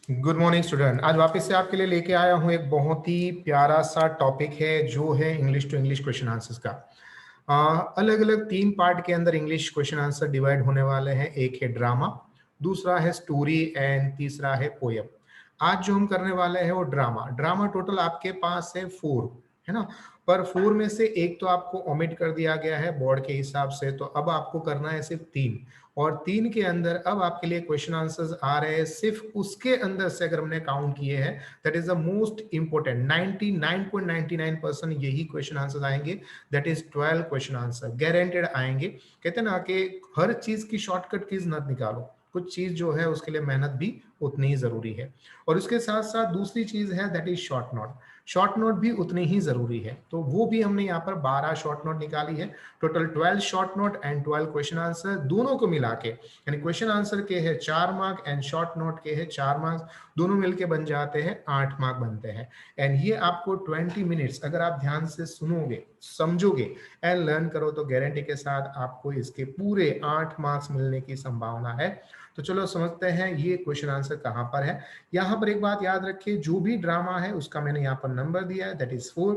Good morning student. आज वापस से आपके लिए लेके आया हूँ एक बहुत ही प्यारा सा टॉपिक है जो है English to English question answers का। अलग अलग 3 पार्ट के अंदर इंग्लिश क्वेश्चन आंसर डिवाइड होने वाले हैं। एक है ड्रामा, दूसरा है स्टोरी एंड तीसरा है पोयम। आज जो हम करने वाले हैं वो ड्रामा। ड्रामा टोटल आपके पास है 4, है ना। पर 4 में से एक तो आपको ओमिट कर दिया गया है बोर्ड के हिसाब से, तो अब आपको करना है सिर्फ 3। और 3 के अंदर अब आपके लिए क्वेश्चन आंसर्स आ रहे हैं। सिर्फ उसके अंदर से अगर हमने काउंट किए हैं, that is the most important 99.99% यही क्वेश्चन आंसर्स आएंगे। That is 12 question answer guaranteed आएंगे। कहते हैं ना कि हर चीज की शॉर्टकट कीज मत निकालो, कुछ चीज जो है उसके लिए मेहनत भी उतनी ही जरूरी है। और उसके साथ साथ दूसरी चीज है that is short note. Short note भी उतनी ही जरूरी है, तो वो भी हमने यहाँ पर 12 शॉर्ट नोट निकाली है। Total 12 short note and 12 question answer दोनों को मिला के, यानी क्वेश्चन आंसर के है 4 मार्क एंड शॉर्ट नोट के है 4 मार्क्स, दोनों मिलके बन जाते हैं 8 मार्क बनते हैं। एंड ये आपको 20 मिनट्स अगर आप ध्यान से सुनोगे, समझोगे एंड लर्न करो तो गारंटी के साथ आपको इसके पूरे 8 मार्क्स मिलने की संभावना है। तो चलो समझते हैं ये क्वेश्चन आंसर कहां पर है। यहां पर एक बात याद रखिए, जो भी ड्रामा है उसका मैंने यहाँ पर नंबर दिया है, दैट इज 4।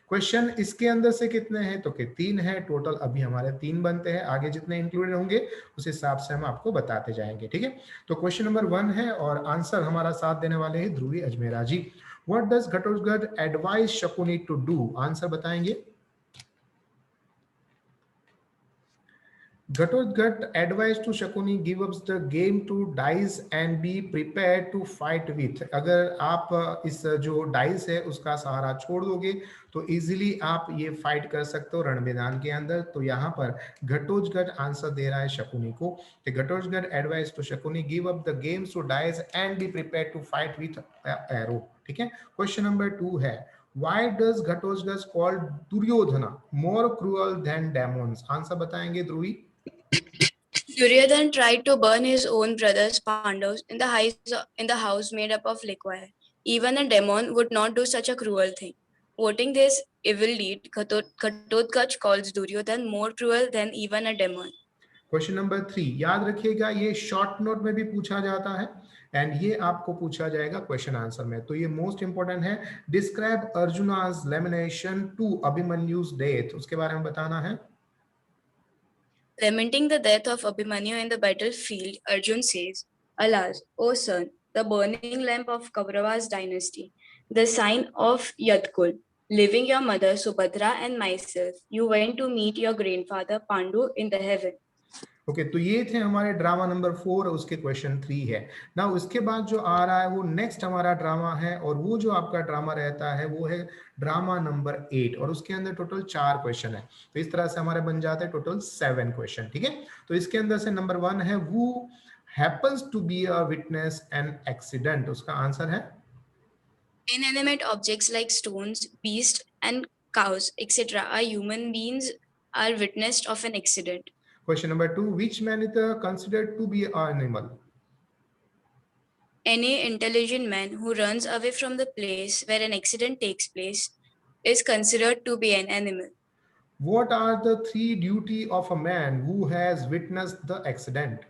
क्वेश्चन इसके अंदर से कितने हैं तो कि 3 है टोटल। अभी हमारे 3 बनते हैं, आगे जितने इंक्लूडेड होंगे उस हिसाब से हम आपको बताते जाएंगे, ठीक है। तो क्वेश्चन नंबर 1 है और आंसर हमारा साथ देने वाले हैं Dhruvi Ajmera ji. What does Ghatotkach advise Shakuni to do? Answer बताएंगे। Ghatotkaच advice to Shakuni give up the game to dice and be prepared to fight with। अगर आप इस जो डाइस है उसका सहारा छोड़ दोगे तो इजीली आप ये फाइट कर सकते हो रण मैदान के अंदर। तो यहाँ पर घटोत्कच आंसर दे रहा है शकुनी को। Ghatotkacha advice to Shakuni give up the games to dice and be prepared to fight with arrow, ठीक है। क्वेश्चन नंबर 2 है Why does Ghatotkaच call Duryodhana more cruel than demons? Answer बताएंगे Dhruvi. Duryodhan tried to burn his own brothers Pandavas in the house made up of liquor. Even a demon would not do such a cruel thing. Quoting this evil deed, Ghatotkaч calls Duryodhan more cruel than even a demon. Question number 3 याद रखिएगा, ये short note में भी पूछा जाता है and ये आपको पूछा जाएगा क्वेश्चन आंसर में। तो ये मोस्ट इंपोर्टेंट है। डिस्क्राइब अर्जुना's लेमिनेशन टू अभिमन्यु's डेथ, उसके बारे में बताना है। Lamenting the death of Abhimanyu in the battlefield, Arjun says, Alas, O son, the burning lamp of Kaurava's dynasty, the sign of Yadkul, leaving your mother Subhadra and myself, you went to meet your grandfather Pandu in the heaven. Okay तो ये थे हमारे drama number 4 और उसके question 3 है ना। उसके बाद जो आ रहा है वो नेक्स्ट हमारा ड्रामा है और वो जो आपका ड्रामा रहता है वो है ड्रामा नंबर 8 और उसके अंदर टोटल 4 क्वेश्चन है। तो इस तरह से हमारे बन जाते हैं टोटल 7 क्वेश्चन, ठीक है। तो इसके अंदर से नंबर 1 है वो happens to be a witness an accident, उसका आंसर है। Inanimate objects like stones, beasts, and cows, etc., are human beings are witnessed of an accident. Question number 2 which man is considered to be an animal? Any intelligent man who runs away from the place where an accident takes place is considered to be an animal. What are the 3 duty of a man who has witnessed the accident?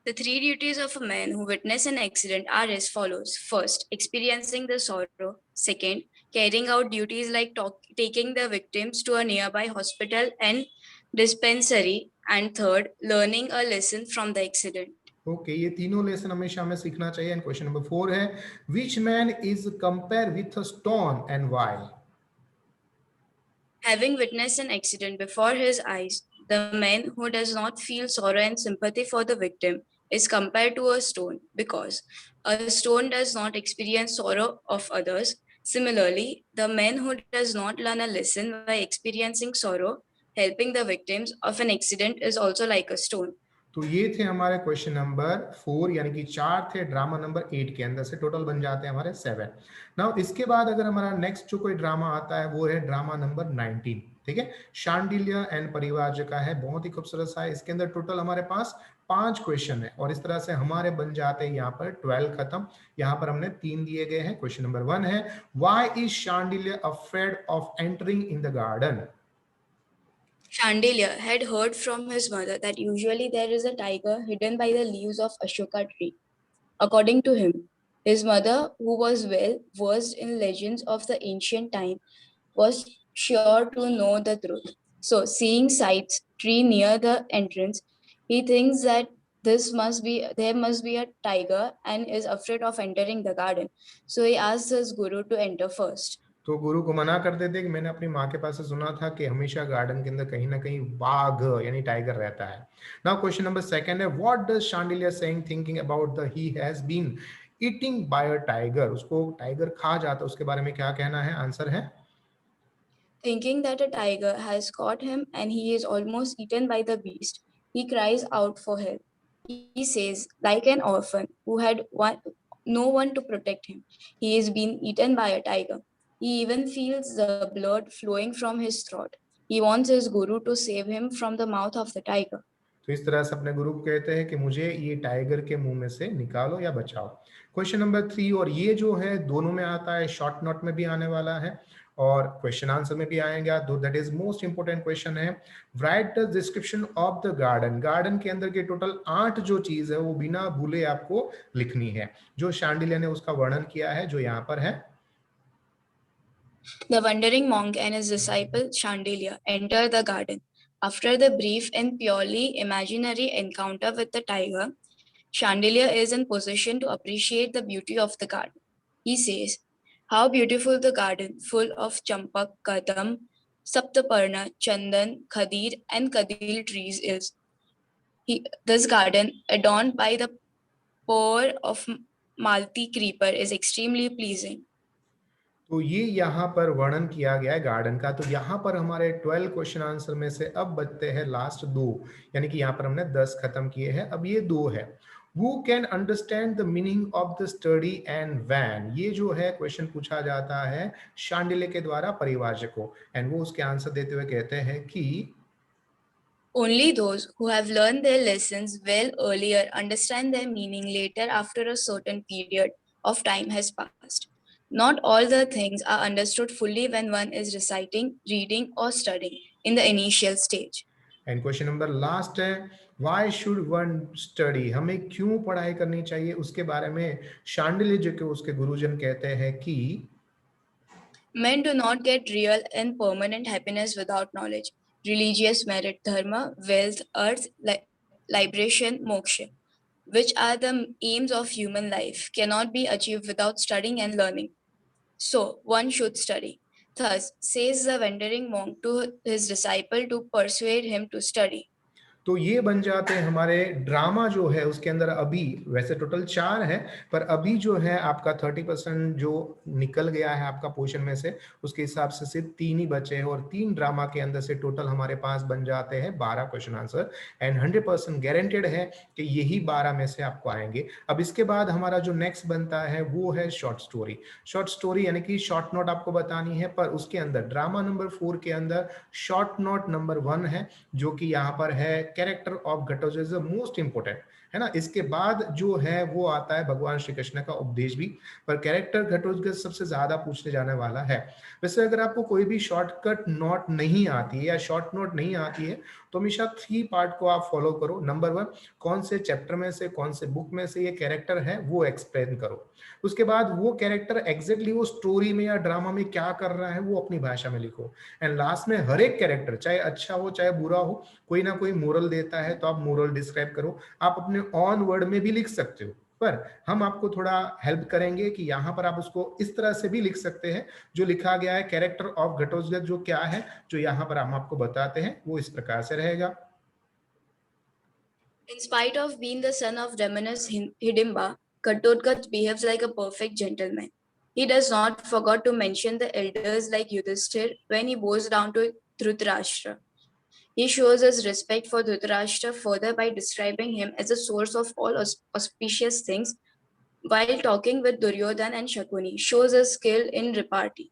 The 3 duties of a man who witnessed an accident are as follows. First, experiencing the sorrow. Second, carrying out duties like taking the victims to a nearby hospital and dispensary. And third, learning a lesson from the accident. Okay ये तीनों lesson हमेशा हमें सीखना चाहिए। And question number 4 है which man is compare with a stone and why? Having witnessed an accident before his eyes, the man who does not feel sorrow and sympathy for the victim is compared to a stone because a stone does not experience sorrow of others. Similarly, the man who does not learn a lesson by experiencing sorrow, helping the victims of an accident, is also like a stone. तो ये थे हमारे question number 4, यानी कि 4 थे drama number 8 के अंदर से, टोटल बन जाते हैं हमारे 7। नाउ इसके बाद अगर हमारा नेक्स्ट जो कोई ड्रामा आता है वो है ड्रामा नंबर 19, ठीक है। शांडिल्य एंड परिवार का है, बहुत ही खूबसूरत सा है। इसके अंदर टोटल हमारे पास 5 क्वेश्चन है और इस तरह से हमारे बन जाते हैं यहाँ पर 12 खत्म। यहाँ पर हमने 3 दिए गए हैं। क्वेश्चन नंबर 1 है why is Shandilya afraid of entering in the garden? Shandilya had heard from his mother that usually there is a tiger hidden by the leaves of Ashoka tree. According to him, His mother, who was well versed in legends of the ancient time, was sure to know the truth. So, seeing Scythe's tree near the entrance, he thinks that there must be a tiger and is afraid of entering the garden. So he asks his guru to enter first. तो गुरु को मना कर देते कि मैंने अपनी माँ के पास से सुना था कि हमेशा गार्डन के अंदर कहीं ना कहीं बाघ यानी टाइगर रहता है. नाउ क्वेश्चन नंबर सेकंड है, what does Shandilya saying thinking about the he has been eating by a tiger. उसको टाइगर खा जाता है, उसके बारे में क्या कहना है? आंसर है, Thinking that a tiger has caught him and he is almost eaten by the beast, he cries out for help. He says, like an orphan who had no one to protect him, he is being eaten by a tiger. He even feels the blood flowing from his throat. He wants his guru to save him from the mouth of the tiger. तो इस तरह से अपने गुरु को कहते हैं कि मुझे ये टाइगर के मुंह में से निकालो या बचाओ. क्वेश्चन नंबर 3, और ये जो है दोनों में आता है, शॉर्ट नोट में भी आने वाला है और क्वेश्चन आंसर में भी आएगा. दो that is most important question है, right the description of the garden. Garden के अंदर के टोटल 8 जो चीज है वो बिना भूले आपको लिखनी है, जो शांडिल्य ने उसका वर्णन किया है, जो यहाँ पर है. The wandering monk and his disciple Shandilya enter the garden. After the brief and purely imaginary encounter with the tiger, Shandilya is in position to appreciate the beauty of the garden. He says, how beautiful the garden, full of champak, kadam, saptaparna, chandan, khadir, and kadil trees is. This garden, adorned by the pour of Malti creeper, is extremely pleasing. तो ये यहाँ पर वर्णन किया गया है garden का. तो यहाँ पर हमारे 12 क्वेश्चन आंसर में से अब बचते हैं लास्ट 2, यानी कि यहाँ पर हमने 10 खत्म किए हैं, अब ये 2 है. Who can understand the meaning of the study and when? ये जो है क्वेश्चन पूछा जाता है शांडिल्य के द्वारा परिवारज को, एंड वो उसके आंसर देते हुए कहते हैं कि only those who have learned their lessons well earlier understand their meaning later after a certain period of time has passed. Not all the things are understood fully when one is reciting, reading, or studying in the initial stage. And question number last है, why should one study. हमें क्यों पढ़ाई करनी चाहिए, उसके बारे में शांडिल्य जो के उसके गुरुजन कहते हैं कि men do not get real and permanent happiness without knowledge. Religious merit, dharma, wealth, earth, liberation, moksha, which are the aims of human life, cannot be achieved without studying and learning. So one should study. Thus says the wandering monk to his disciple to persuade him to study. तो ये बन जाते हैं हमारे drama जो है उसके अंदर. अभी वैसे टोटल 4 है, पर अभी जो है आपका 30% जो निकल गया है आपका पोर्शन में से, उसके हिसाब से सिर्फ 3 ही बचे हैं, और 3 ड्रामा के अंदर से टोटल हमारे पास बन जाते हैं 12 क्वेश्चन आंसर, एंड 100% गारंटेड है कि यही 12 में से आपको आएंगे. अब इसके बाद हमारा जो नेक्स्ट बनता है वो है शॉर्ट स्टोरी. शॉर्ट स्टोरी यानी कि शॉर्ट नोट आपको बतानी है, पर उसके अंदर ड्रामा नंबर 4 के अंदर शॉर्ट नोट नंबर 1 है, जो कि यहाँ पर है character of Ghatotkacha is the most important, है ना. इसके बाद जो है वो आता है भगवान श्री कृष्ण का उपदेश भी, पर कैरेक्टर घटोत्कच सबसे ज्यादा पूछने जाने वाला है. वैसे अगर आपको कोई भी शॉर्टकट नोट नहीं आती है या शॉर्ट नोट नहीं आती है, तो हमेशा 3 पार्ट को आप फॉलो करो. नंबर 1, कौन से चैप्टर में से, कौन से बुक में से ये कैरेक्टर है वो एक्सप्लेन करो. उसके बाद वो कैरेक्टर एग्जैक्टली वो स्टोरी में या ड्रामा में क्या कर रहा है वो अपनी भाषा में लिखो. एंड लास्ट में हर एक कैरेक्टर चाहे अच्छा हो चाहे बुरा हो, कोई ना कोई मोरल देता है, तो आप मोरल डिस्क्राइब करो. आप अपने ऑन वर्ड में भी लिख सकते हो, पर हम आपको थोड़ा हेल्प करेंगे कि यहाँ पर आप उसको इस तरह से भी लिख सकते हैं जो लिखा गया है. कैरेक्टर ऑफ घटोत्कच जो क्या है, जो यहाँ पर हम आपको बताते हैं, वो इस प्रकार से रहेगा. In spite of being the son of Demonis Hidimba, Ghatotkacha behaves like a perfect gentleman. He does not forget to mention the elders like Yudhishthir when he bows down to Dhritarashtra. He shows his respect for Dhritarashtra further by describing him as a source of all auspicious things, while talking with Duryodhana and Shakuni, shows his skill in repartee.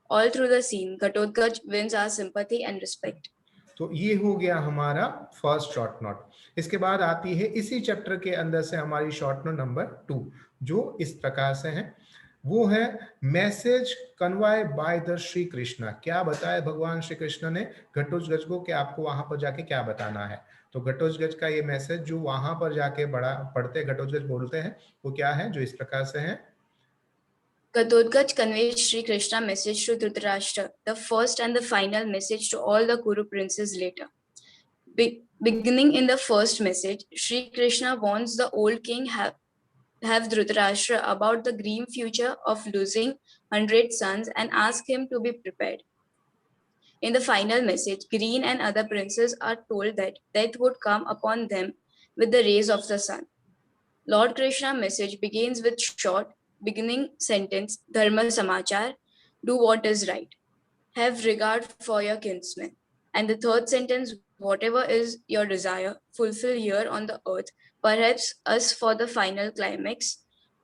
All through the scene, Ghatotkacha wins our sympathy and respect. तो ये हो गया हमारा first short note. इसके बाद आती है इसी चैप्टर के अंदर से हमारी शॉर्ट नोट नंबर 2, जो इस प्रकार से है. वो है message convey by the Shri Krishna. क्या बताया भगवान श्री कृष्ण ने घटोत्कच को कि आपको वहां पर जाके क्या बताना है. तो घटोत्कच का ये मैसेज जो वहां पर जाके बड़ा पढ़ते घटोत्कच बोलते हैं, वो क्या है, जो इस प्रकार से है. Ghatotkacha conveyed Sri Krishna's message to Dhritarashtra, the first and the final message to all the Kuru princes later. Beginning in the first message, Sri Krishna warns the old king have Dhritarashtra about the grim future of losing 100 sons and ask him to be prepared. In the final message, Green and other princes are told that death would come upon them with the rays of the sun. Lord Krishna's message begins with short beginning sentence, Dharma Samachar, do what is right. Have regard for your kinsmen. And the third sentence, whatever is your desire, fulfill here on the earth, perhaps us for the final climax.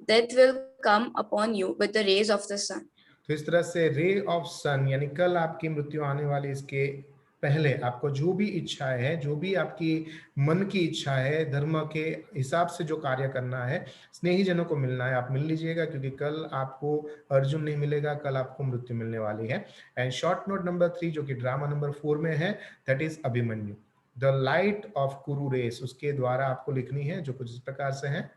Death will come upon you with the rays of the sun. तो इस तरह से ray of सन यानी कल आपकी मृत्यु आने वाली, इसके पहले आपको जो भी इच्छाएं है, जो भी आपकी मन की इच्छा है, धर्म के हिसाब से जो कार्य करना है, स्नेही जनों को मिलना है, आप मिल लीजिएगा, क्योंकि कल आपको अर्जुन नहीं मिलेगा, कल आपको मृत्यु मिलने वाली है। एंड शॉर्ट नोट नंबर 3 जो कि ड्रामा नंबर 4 में है, that is Abhimanyu, the light of कुरु रेस, उसके द्वारा आपको लिखनी है, जो कुछ इस प्रकार से है।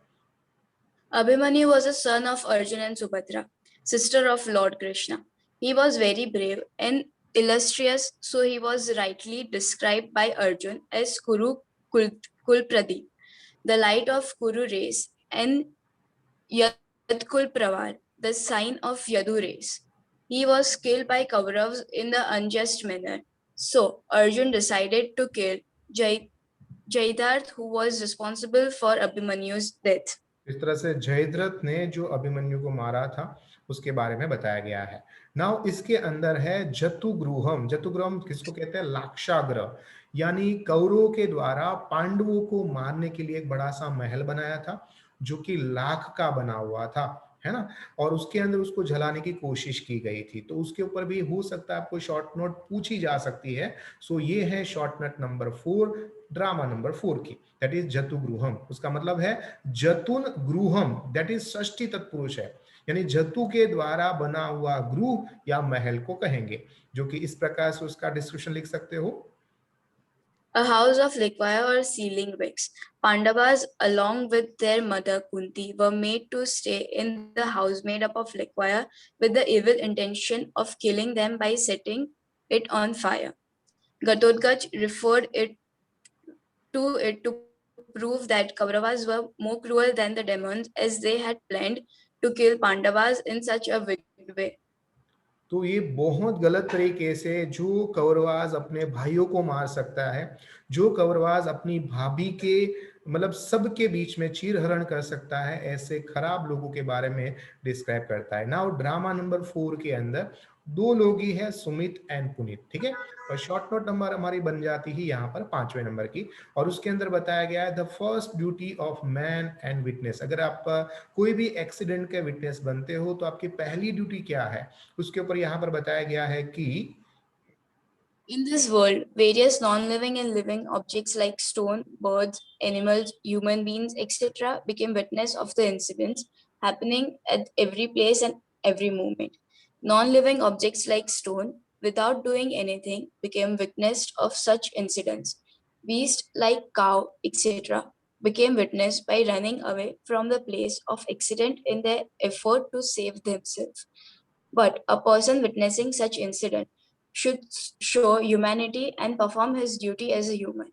Abhimanyu was a son of Arjun and Subhadra, sister of Lord Krishna. He was very brave and illustrious, so he was rightly described by Arjun as Kuru Kulpradeep, the light of Kuru race, and Yadkul Pravar, the sign of Yadu race. He was killed by Kauravas in the unjust manner. So Arjun decided to kill Jayadratha, who was responsible for Abhimanyu's death. इस तरह से जयद्रथ ने जो अभिमन्यु को मारा था उसके बारे में बताया गया है। नाउ इसके अंदर है जतुगृहम। जतुगृहम किसको कहते हैं? लाक्षागृह, यानी कौरवों के द्वारा पांडवों को मारने के लिए एक बड़ा सा महल बनाया था जो कि लाख का बना हुआ था, है ना, और उसके अंदर उसको जलाने की कोशिश की गई थी। तो उसके ऊपर भी हो सकता है आपको शॉर्ट नोट पूछी जा सकती है। सो ये है short note number 4, drama number 4 की, दैट इज जतुगृहम। उसका मतलब है जतुन गृहम, दैट इज षष्ठी तत्पुरुष है, यानी जतु के द्वारा बना हुआ गृह या महल को कहेंगे, जो कि इस प्रकार से उसका डिस्क्रिप्शन लिख सकते हो। A house of liquor or sealing wicks. Pandavas, along with their mother Kunti, were made to stay in the house made up of liquor with the evil intention of killing them by setting it on fire. Ghatotkacha referred to prove that Kauravas were more cruel than the demons, as they had planned to kill Pandavas in such a wicked way. तो ये बहुत गलत तरीके से जो कौरवाज अपने भाइयों को मार सकता है, जो कौरवाज अपनी भाभी के मतलब सबके बीच में चीरहरण कर सकता है, ऐसे खराब लोगों के बारे में डिस्क्राइब करता है। नाउ ड्रामा नंबर 4 के अंदर 2 लोग ही है, सुमित एंड पुनीत, ठीक है। और शॉर्ट नोट नंबर हमारी बन जाती है यहाँ पर 5वें नंबर की, और उसके अंदर बताया गया है the first duty of man and witness. अगर आप कोई भी एक्सीडेंट के विटनेस बनते हो तो आपकी पहली ड्यूटी क्या है, उसके ऊपर यहाँ पर बताया गया है कि In this world, various non-living and living objects like stone, birds, animals, human beings, etc. became witness of the incidents happening at every place and every moment. Non-living objects like stone, without doing anything, became witness of such incidents. Beasts like cow, etc. became witness by running away from the place of accident in their effort to save themselves. But a person witnessing such incident should show humanity and perform his duty as a human.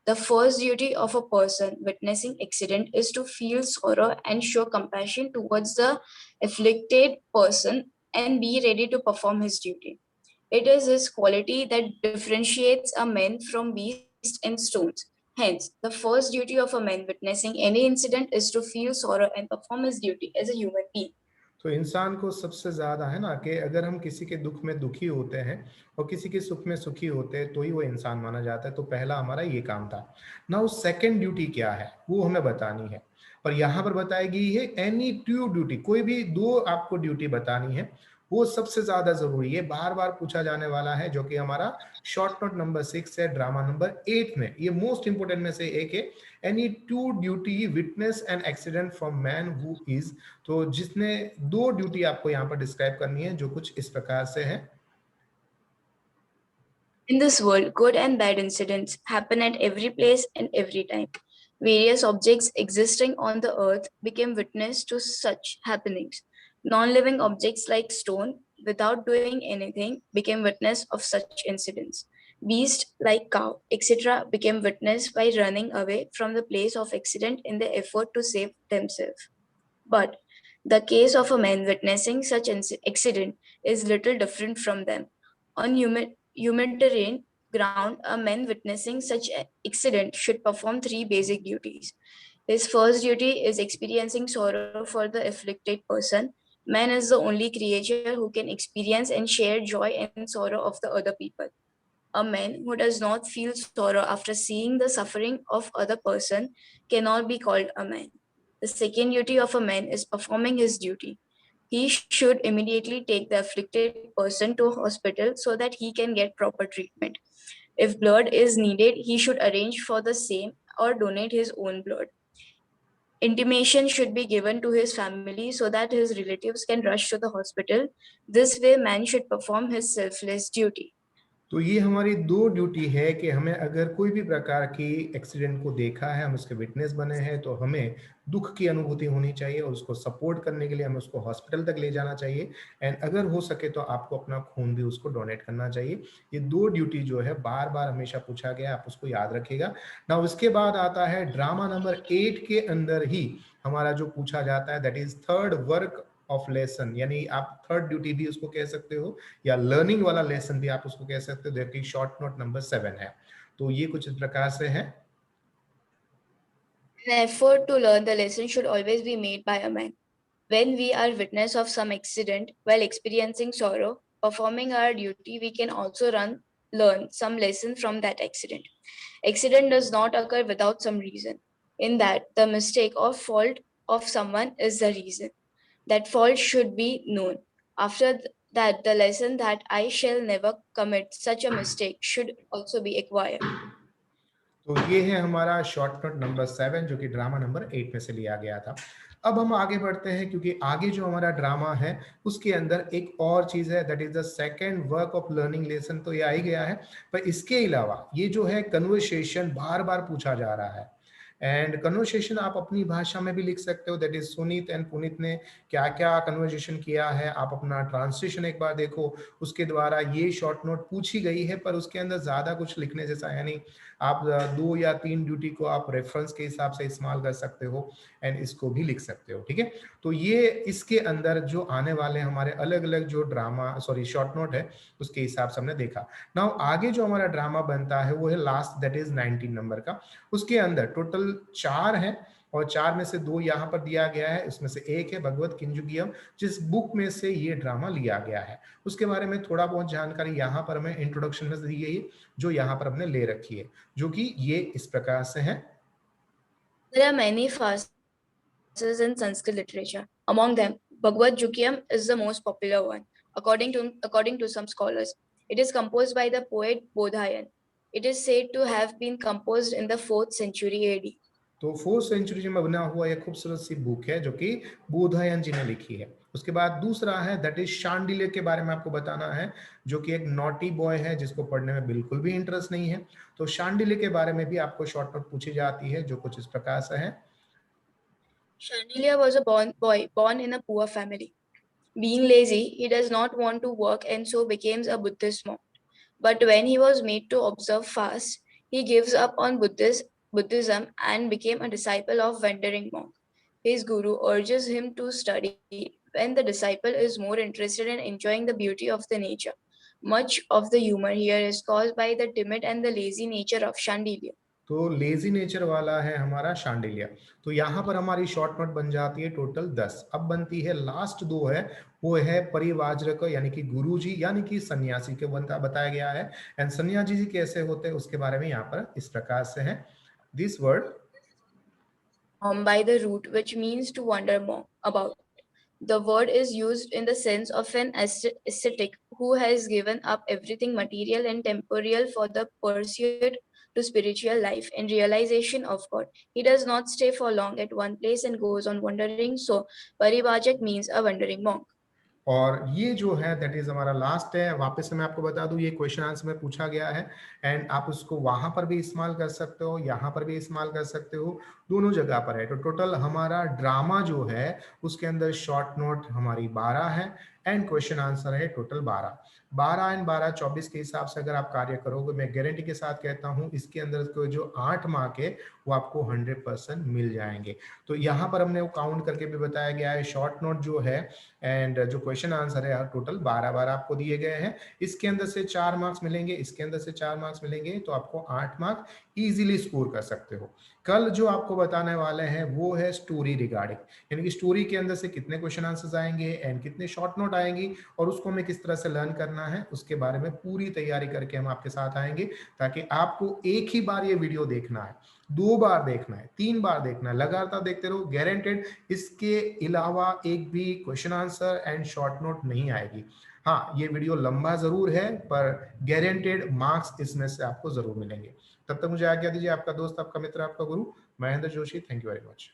The first duty of a person witnessing accident is to feel sorrow and show compassion towards the afflicted person and be ready to perform his duty. It is this quality that differentiates a man from beasts and stones. Hence, the first duty of a man witnessing any incident is to feel sorrow and perform his duty as a human being. तो इंसान को सबसे ज्यादा है ना कि अगर हम किसी के दुख में दुखी होते हैं और किसी के सुख में सुखी होते हैं तो ही वो इंसान माना जाता है। तो पहला हमारा ये काम था। नाउ सेकंड ड्यूटी क्या है वो हमें बतानी है, और यहाँ पर बताई गई है एनी 2 ड्यूटी, कोई भी 2 आपको ड्यूटी बतानी है, वो सबसे ज्यादा जरूरी है, बार बार पूछा जाने वाला है, जो कि हमारा शॉर्ट नोट नंबर 6 है ड्रामा नंबर 8 में। ये मोस्ट इंपोर्टेंट में से एक है, any 2 duty witness an accident from man who is. तो जिसने 2 ड्यूटी आपको यहाँ पर डिस्क्राइब करनी है, जो कुछ इस प्रकार से है। In this world, good and bad incidents happen at every place and every time. Various objects existing on the earth became witness to such happenings. Non-living objects like stone, without doing anything, became witness of such incidents. Beasts like cow, etc., became witness by running away from the place of accident in the effort to save themselves. But the case of a man witnessing such accident is little different from them. On humanitarian ground, a man witnessing such accident should perform three basic duties. His first duty is experiencing sorrow for the afflicted person. Man is the only creature who can experience and share joy and sorrow of the other people. A man who does not feel sorrow after seeing the suffering of other person cannot be called a man. The second duty of a man is performing his duty. He should immediately take the afflicted person to hospital so that he can get proper treatment. If blood is needed, he should arrange for the same or donate his own blood. Intimation should be given to his family so that his relatives can rush to the hospital. This way, man should perform his selfless duty. तो ये हमारी दो duty है कि हमें अगर कोई भी प्रकार की एक्सीडेंट को देखा है, हम उसके विटनेस बने हैं, तो हमें दुख की अनुभूति होनी चाहिए और उसको सपोर्ट करने के लिए हमें उसको हॉस्पिटल तक ले जाना चाहिए। एंड अगर हो सके तो आपको अपना खून भी उसको डोनेट करना चाहिए। ये दो ड्यूटी जो है बार बार हमेशा पूछा गया, आप उसको याद रखिएगा। नाउ उसके बाद आता है ड्रामा नंबर 8 के अंदर ही हमारा जो पूछा जाता है, that is third work of lesson, यानी आप थर्ड ड्यूटी भी उसको कह सकते हो या लर्निंग वाला लेसन भी आप उसको कह सकते हो, देखिए शॉर्ट नोट नंबर 7 है। तो ये कुछ इस प्रकार से है। An effort to learn the lesson should always be made by a man. When we are witness of some accident while experiencing sorrow, performing our duty, we can also learn some lesson from that accident. Accident does not occur without some reason. In that, the mistake or fault of someone is the reason. That fault should be known. After that, the lesson that I shall never commit such a mistake should also be acquired. तो ये है हमारा short note number 7 जो कि drama number 8 में से लिया गया था। अब हम आगे बढ़ते हैं क्योंकि आगे जो हमारा ड्रामा है उसके अंदर एक और चीज है, that is the second work of learning lesson. तो ये आ ही गया है, पर इसके अलावा ये जो है कन्वर्सेशन बार बार पूछा जा रहा है। एंड कन्वर्सेशन आप अपनी भाषा में भी लिख सकते हो, that is Sunit and Puneet ने क्या क्या कन्वर्सेशन किया है, आप अपना ट्रांसलेशन एक बार देखो। उसके द्वारा ये शॉर्ट नोट पूछी गई है, पर उसके अंदर ज्यादा कुछ लिखने जैसा है नहीं। आप 2 या 3 ड्यूटी को आप रेफरेंस के हिसाब से इस्तेमाल कर सकते हो एंड इसको भी लिख सकते हो, ठीक है। तो ये इसके अंदर जो आने वाले हमारे अलग अलग जो ड्रामा शॉर्ट नोट है उसके हिसाब से हमने देखा। नाउ आगे जो हमारा ड्रामा बनता है वो है लास्ट, दैट इज 19 नंबर का। उसके अंदर टोटल 4 है और 4 में से 2 यहाँ पर दिया गया है, इसमें से एक है भगवत किंजुगियम, जिस बुक में से ये ड्रामा लिया गया है। उसके बारे में थोड़ा बहुत जानकारी यहाँ पर हमें इंट्रोडक्शन में दी गई है, जो यहाँ पर हमने ले रखी है, जो कि ये इस प्रकार से है। There are many farces in Sanskrit literature. Among them, Bhagavad Jukyam is the most popular one. According to some scholars, it is composed by the poet Bodhayan. It is said to have been composed in the 4th century AD. तो 4th century में बना हुआ एक खूबसूरत सी book है जो कि बोधायन जी ने लिखी है। उसके बाद दूसरा है दैट इज शांडिल्य के बारे में आपको बताना है, जो कि एक नॉटी बॉय है जिसको पढ़ने में बिल्कुल भी इंटरेस्ट नहीं है। तो शांडिल्य के बारे में भी आपको शॉर्ट नोट पूछी जाती है, जो कुछ इस प्रकार से है। Shandilya was a boy born in a poor family. Being lazy, he does not want to work and so becomes a Buddhist monk. But when he was made to observe fast, he gives up on Buddhism and became a disciple of wandering monk. His guru urges him to study when the disciple is more interested in enjoying the beauty of the nature. Much of the humor here is caused by the timid and the lazy nature of Shandilya. तो lazy nature वाला है हमारा शांडिल्य। तो यहाँ पर हमारी short note बन जाती है टोटल 10। अब बनती है लास्ट 2 है, वो है परिवाजक यानी कि गुरुजी यानी कि सन्यासी के बताया गया है। एंड सन्यासी जी कैसे होते हैं उसके बारे में यहाँ पर इस प्रकार से है। This word by the root, which means to wander about. The word is used in the sense of an ascetic who has given up everything material and temporal for the pursuit to spiritual life and realization of God. He does not stay for long at one place and goes on wandering. So, Paribhajak means a wandering monk. और ये जो है that is हमारा last है। वापस से मैं आपको बता दूं, ये क्वेश्चन आंसर में पूछा गया है एंड आप उसको वहां पर भी इस्तेमाल कर सकते हो, यहाँ पर भी इस्तेमाल कर सकते हो, दोनों जगह पर है। तो टोटल हमारा ड्रामा जो है उसके अंदर शॉर्ट नोट हमारी 12 है एंड क्वेश्चन आंसर है टोटल 12। 12 एंड 12 24 के हिसाब से अगर आप कार्य करोगे, मैं गारंटी के साथ कहता हूं इसके अंदर को जो 8 मार्क है वो आपको 100% मिल जाएंगे। तो यहाँ पर हमने वो काउंट करके भी बताया गया है, शॉर्ट नोट जो है एंड जो क्वेश्चन आंसर है टोटल 12 आपको दिए गए हैं। इसके अंदर से 4 मार्क्स मिलेंगे, इसके अंदर से 4 मार्क्स मिलेंगे, तो आपको 8 मार्क इजीली स्कोर कर सकते हो। कल जो आपको बताने वाले हैं वो है स्टोरी रिगार्डिंग, यानी कि स्टोरी के अंदर से कितने क्वेश्चन आंसर्स आएंगे एंड कितने शॉर्ट नोट आएंगी और उसको हमें किस तरह से लर्न करना है, उसके बारे में पूरी तैयारी करके हम आपके साथ आएंगे, ताकि आपको एक ही बार ये वीडियो देखना है, 2 बार देखना है, 3 बार देखना है, लगातार देखते रहो, गारंटेड इसके अलावा एक भी question answer and short note नहीं आएगी। हाँ, ये वीडियो लंबा जरूर है पर गारंटेड मार्क्स इसमें से आपको जरूर मिलेंगे। तब तक मुझे आज्ञा दीजिए, आपका दोस्त, आपका मित्र, आपका गुरु Mahendra Joshi. Thank you very much.